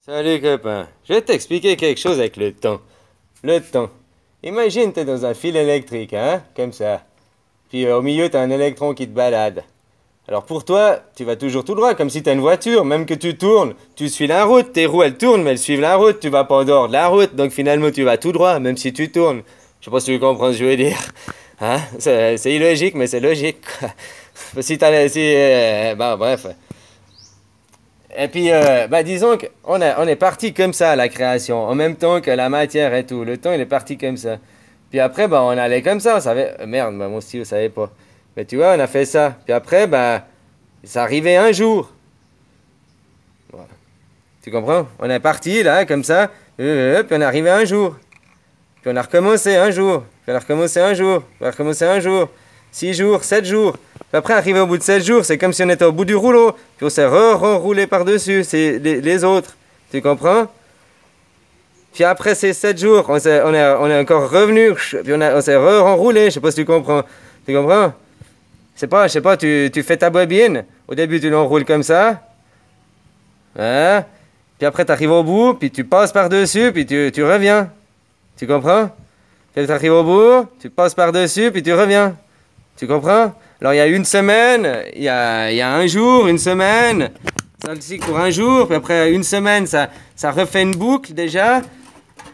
Salut copain, je vais t'expliquer quelque chose avec le temps. Le temps. Imagine t'es dans un fil électrique, hein, comme ça. Puis au milieu t'as un électron qui te balade. Alors pour toi, tu vas toujours tout droit, comme si t'as une voiture, même que tu tournes, tu suis la route, tes roues elles tournent, mais elles suivent la route, tu vas pas en dehors de la route, donc finalement tu vas tout droit, même si tu tournes. Je sais pas si tu comprends ce que je veux dire. Hein? C'est illogique, mais c'est logique, quoi. Si t'as... bon, bref. Et puis, disons qu'on est parti comme ça à la création, en même temps que la matière et tout. Le temps, il est parti comme ça. Puis après, on allait comme ça, on savait... merde, mon stylo, savait pas. Mais tu vois, on a fait ça. Puis après, ça arrivait un jour. Voilà. Tu comprends? On est parti, là, comme ça, puis on est arrivé un jour. Puis on a recommencé un jour. Puis on a recommencé un jour. Puis on a recommencé un jour. 6 jours, 7 jours. Puis après, arrivé au bout de 7 jours, c'est comme si on était au bout du rouleau. Puis on s'est re-roulé par-dessus. C'est les autres. Tu comprends? Puis après ces 7 jours, on est encore revenu. Puis on s'est re-enroulé. Je sais pas si tu comprends. Tu comprends? Je sais pas, tu fais ta bobine. Au début, tu l'enroules comme ça. Hein? Puis après, tu arrives au bout. Puis tu passes par-dessus. Puis tu reviens. Tu comprends? Puis tu arrives au bout. Tu passes par-dessus. Puis tu reviens. Tu comprends? Alors, il y a une semaine, il y a un jour, une semaine, ça le cycle pour un jour, puis après une semaine, ça refait une boucle déjà,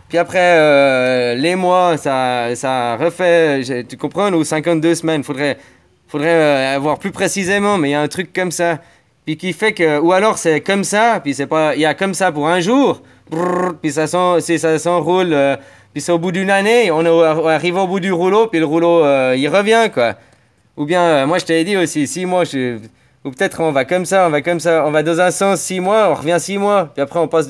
puis après les mois, ça refait, tu comprends, ou 52 semaines, faudrait avoir plus précisément, mais il y a un truc comme ça, puis qui fait que, ou alors c'est comme ça, puis c'est pas, il y a comme ça pour un jour, puis ça s'enroule, puis c'est au bout d'une année, on arrive au bout du rouleau, puis le rouleau, il revient, quoi. Ou bien, moi je t'avais dit aussi, 6 mois, ou peut-être on va comme ça, on va dans un sens 6 mois, on revient 6 mois, puis après on passe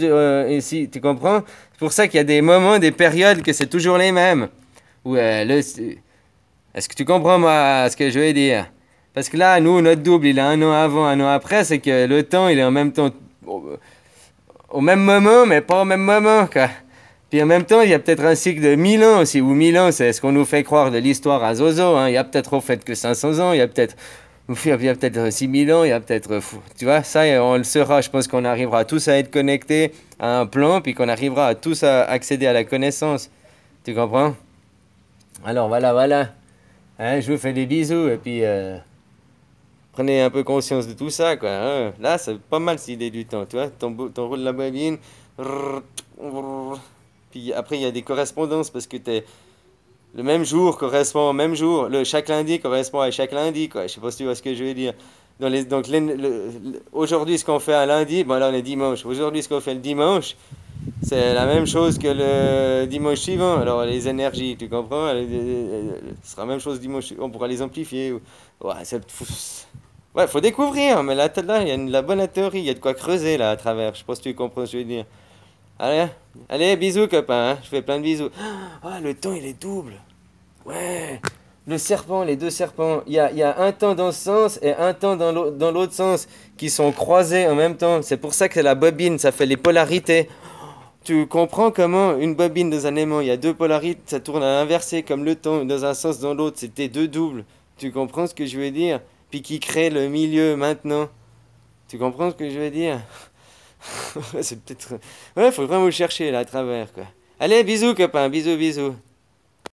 ici, tu comprends? C'est pour ça qu'il y a des moments, des périodes que c'est toujours les mêmes. Ou, est-ce que tu comprends moi ce que je veux dire? Parce que là, nous, notre double, il a un an avant, un an après, c'est que le temps, il est en même temps, au même moment, mais pas au même moment, quoi. Puis en même temps, il y a peut-être un cycle de 1000 ans aussi, ou 1000 ans, c'est ce qu'on nous fait croire de l'histoire à Zozo. Hein. Il y a peut-être au fait que 500 ans, il y a peut-être 6000 ans, il y a peut-être... Tu vois, ça, on le saura. Je pense qu'on arrivera tous à être connectés à un plan, puis qu'on arrivera à tous à accéder à la connaissance. Tu comprends? Alors voilà. Hein, je vous fais des bisous, et puis prenez un peu conscience de tout ça, quoi. Hein. Là, c'est pas mal s'il est du temps, tu vois. Ton roule la bobine... Puis après, il y a des correspondances parce que le même jour correspond au même jour. Chaque lundi correspond à chaque lundi, quoi. Je sais pas si tu vois ce que je veux dire. Donc, aujourd'hui, ce qu'on fait un lundi, là, on est dimanche. Aujourd'hui, ce qu'on fait le dimanche, c'est la même chose que le dimanche suivant. Alors, les énergies, tu comprends? Ce sera la même chose dimanche. On pourra les amplifier. Ouais, ouais, faut découvrir. Mais là, il y a la bonne théorie. Il y a de quoi creuser, là, à travers. Je sais pas si tu comprends ce que je veux dire. Allez, bisous copain, hein. Je fais plein de bisous. Ah, le temps il est double. Ouais. Le serpent, les deux serpents, il y a un temps dans ce sens et un temps dans l'autre sens qui sont croisés en même temps. C'est pour ça que la bobine, ça fait les polarités. Tu comprends comment une bobine dans un aimant, il y a deux polarités, ça tourne à l'inversé comme le temps, dans un sens dans l'autre, c'était deux doubles. Tu comprends ce que je veux dire? Puis qui crée le milieu maintenant. Tu comprends ce que je veux dire? C'est peut-être... Ouais, faut vraiment le chercher là à travers, quoi. Allez, bisous, copain, bisous.